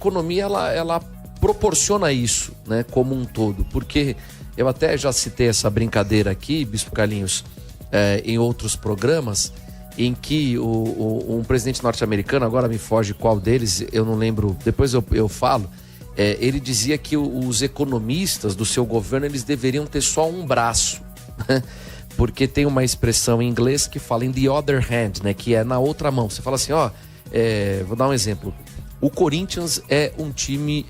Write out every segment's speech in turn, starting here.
economia ela proporciona isso, né, como um todo, porque eu até já citei essa brincadeira aqui, Bispo Carlinhos, em outros programas, em que um presidente norte-americano, agora me foge qual deles, eu não lembro, depois eu falo, ele dizia que os economistas do seu governo, eles deveriam ter só um braço, né? Porque tem uma expressão em inglês que fala in the other hand, né, que é na outra mão. Você fala assim, vou dar um exemplo. O Corinthians é um time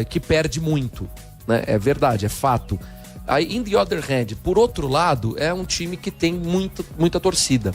que perde muito, né? É verdade, é fato. Aí, in the other hand, por outro lado, é um time que tem muita torcida,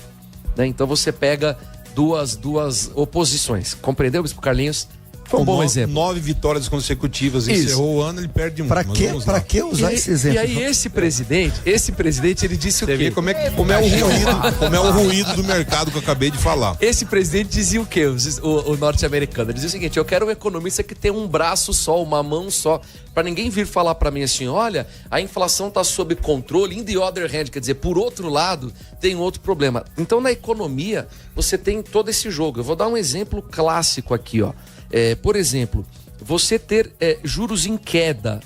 né? Então você pega duas oposições. Compreendeu, Bispo Carlinhos? Foi um bom exemplo. 9 vitórias consecutivas, encerrou o ano, ele perde muito. Pra que usar esse exemplo? E aí esse presidente, ele disse o quê? Você vê como é o ruído do mercado que eu acabei de falar. Esse presidente dizia o quê, o norte-americano? Ele dizia o seguinte, eu quero um economista que tem um braço só, uma mão só, para ninguém vir falar para mim assim, olha, a inflação tá sob controle, in the other hand, quer dizer, por outro lado, tem outro problema. Então na economia, você tem todo esse jogo. Eu vou dar um exemplo clássico aqui, ó. Por exemplo, você ter juros em queda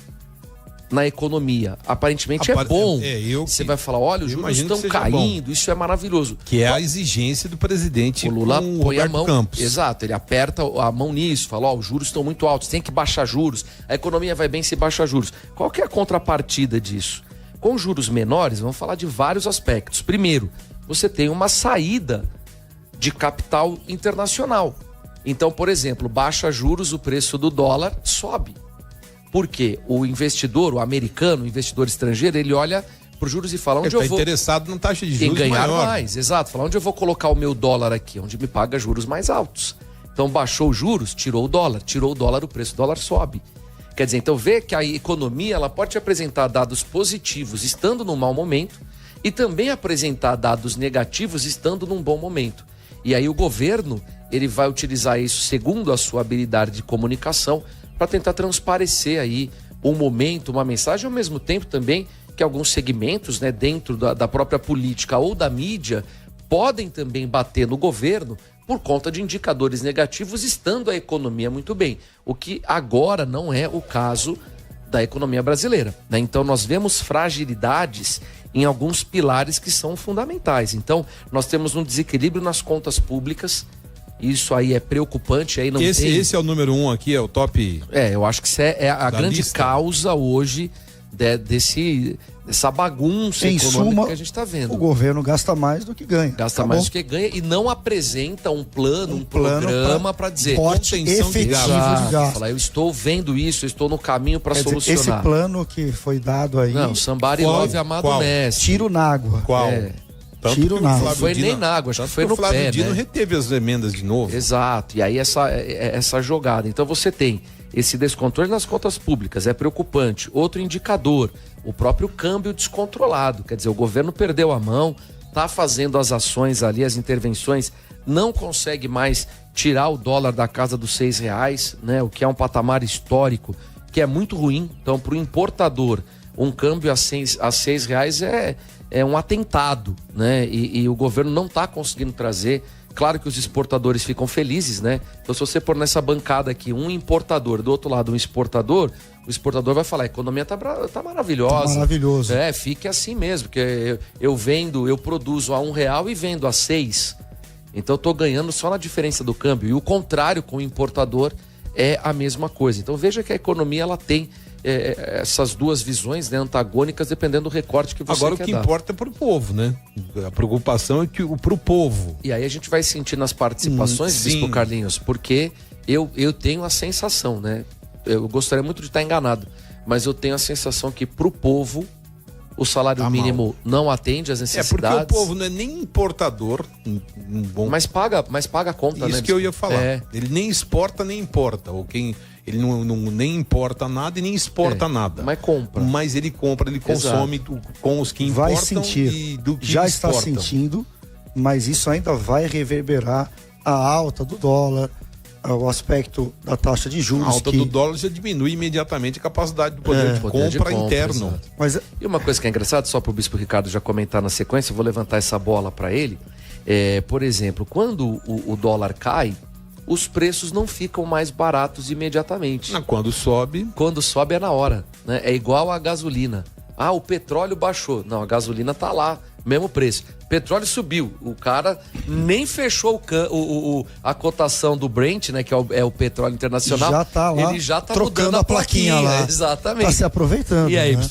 na economia, aparentemente é bom. Você vai falar, olha, os juros estão caindo, isso é maravilhoso. Que é a exigência do presidente. O Lula põe a mão, Campos. Exato, ele aperta a mão nisso, fala, os juros estão muito altos, tem que baixar juros, a economia vai bem se baixar juros. Qual que é a contrapartida disso? Com juros menores, vamos falar de vários aspectos. Primeiro, você tem uma saída de capital internacional. Então, por exemplo, baixa juros, o preço do dólar sobe. Por quê? O investidor, o americano, o investidor estrangeiro, ele olha para os juros e fala, onde eu vou... interessado na taxa de juros em ganhar maior. mais, exato. Fala, onde eu vou colocar o meu dólar aqui? Onde me paga juros mais altos. Então, baixou os juros, tirou o dólar, o preço do dólar sobe. Quer dizer, então vê que a economia, ela pode apresentar dados positivos estando num mau momento e também apresentar dados negativos estando num bom momento. E aí o governo, ele vai utilizar isso segundo a sua habilidade de comunicação para tentar transparecer aí um momento, uma mensagem, ao mesmo tempo também que alguns segmentos, né, dentro da própria política ou da mídia podem também bater no governo por conta de indicadores negativos, estando a economia muito bem, o que agora não é o caso da economia brasileira, né? Então nós vemos fragilidades em alguns pilares que são fundamentais. Então nós temos um desequilíbrio nas contas públicas, isso aí é preocupante. Aí não esse é o número 1 aqui, é o top. Eu acho que isso é a grande lista. causa hoje dessa bagunça em econômica suma, que a gente está vendo. O governo gasta mais do que ganha. Gasta mais do que ganha e não apresenta um programa para dizer contenção de gasto. Falar, eu estou vendo isso, eu estou no caminho para solucionar. Esse plano que foi dado aí... Não, somebody love Amado Mestre. Tiro na água. Qual? Tiro na água. Não foi nem na água, acho que foi no pé, né? O Flávio Dino reteve as emendas de novo. Exato, e aí essa jogada. Então você tem esse descontrole nas contas públicas, é preocupante. Outro indicador, o próprio câmbio descontrolado. Quer dizer, o governo perdeu a mão, está fazendo as ações ali, as intervenções, não consegue mais tirar o dólar da casa dos R$6, né? O que é um patamar histórico, que é muito ruim. Então, para o importador, um câmbio a R$6 é um atentado, né? E o governo não está conseguindo trazer. Claro que os exportadores ficam felizes, né? Então, se você pôr nessa bancada aqui um importador, do outro lado um exportador, o exportador vai falar, a economia tá maravilhosa. Tá maravilhoso. Fique assim mesmo, porque eu produzo a R$1 e vendo a 6. Então eu tô ganhando só na diferença do câmbio. E o contrário com o importador é a mesma coisa. Então veja que a economia, ela tem essas duas visões, né, antagônicas, dependendo do recorte que você quer dar. Agora o que importa é pro povo, né? A preocupação é pro povo. E aí a gente vai sentir nas participações, Bispo Carlinhos, porque eu tenho a sensação, né? Eu gostaria muito de estar enganado, mas eu tenho a sensação que pro povo o salário mínimo não atende às necessidades. Porque o povo não é nem importador, mas paga a conta, né? Isso que eu ia falar. Ele nem exporta nem importa, ou quem... Ele nem importa nada e nem exporta nada. Mas compra. Mas ele compra, ele consome com os que importam. Vai sentir. E do que já exportam. Está sentindo, mas isso ainda vai reverberar a alta do dólar, o aspecto da taxa de juros. A alta do dólar já diminui imediatamente a capacidade do poder de compra interno. Mas... E uma coisa que é engraçada, só para o Bispo Ricardo já comentar na sequência, eu vou levantar essa bola para ele. Por exemplo, quando o dólar cai, os preços não ficam mais baratos imediatamente. Quando sobe... Quando sobe é na hora, né? É igual a gasolina. Ah, o petróleo baixou. Não, a gasolina tá lá, mesmo preço. Petróleo subiu. O cara nem fechou a cotação do Brent, né? Que é o petróleo internacional. Já tá lá, ele já tá trocando mudando a plaquinha lá. Exatamente. Tá se aproveitando. E aí, né?